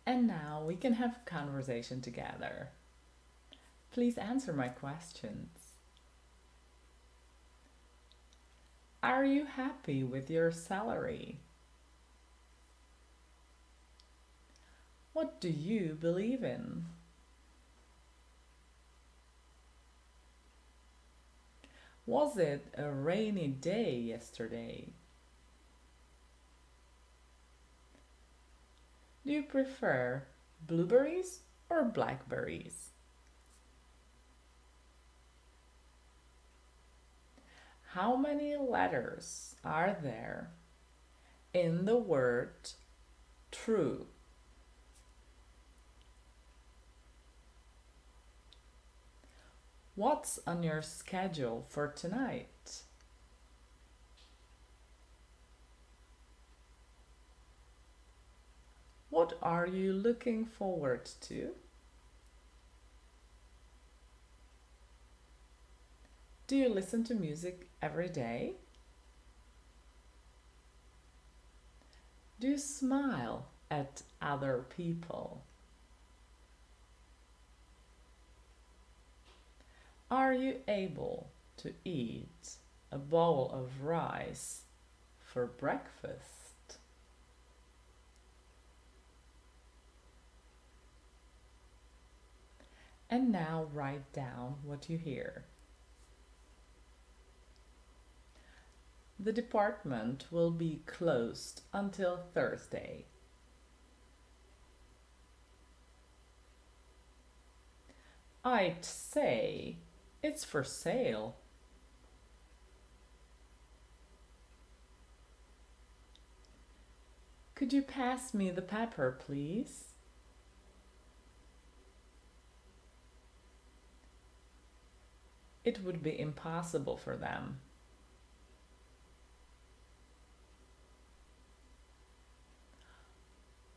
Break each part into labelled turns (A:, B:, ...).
A: And now we can have conversation together. Please answer my questions. Are you happy with your salary? What do you believe in? Was it a rainy day yesterday? Do you prefer blueberries or blackberries? How many letters are there in the word true? What's on your schedule for tonight? What are you looking forward to? Do you listen to music every day? Do you smile at other people? Are you able to eat a bowl of rice for breakfast? And now write down what you hear. The department will be closed until Thursday. I'd say it's for sale. Could you pass me the pepper, please? It would be impossible for them.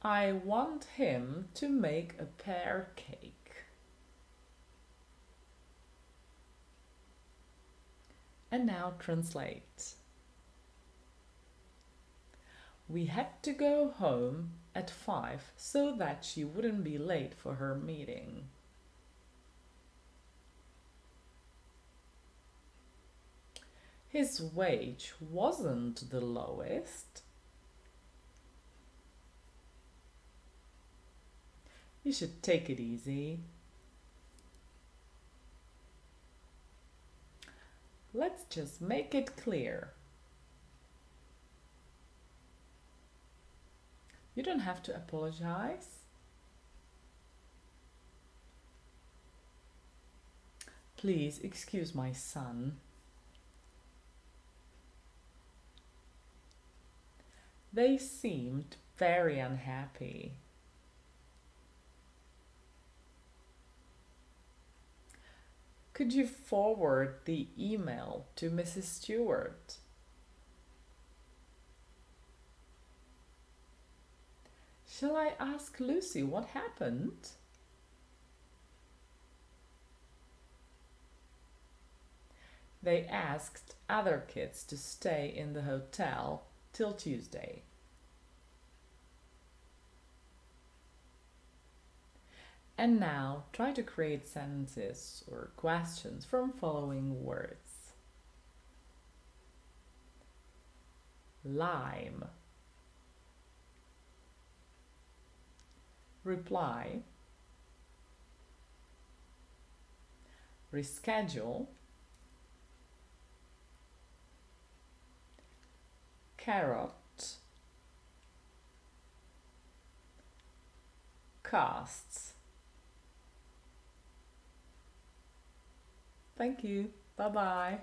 A: I want him to make a pear cake. And now translate. We had to go home at 5 so that she wouldn't be late for her meeting. His wage wasn't the lowest. You should take it easy. Let's just make it clear. You don't have to apologize. Please excuse my son. They seemed very unhappy. Could you forward the email to Mrs. Stewart? Shall I ask Lucy what happened? They asked other kids to stay in the hotel till Tuesday. And now try to create sentences or questions from following words. Lime. Reply. Reschedule. Carrot. Casts. Thank you. Bye-bye.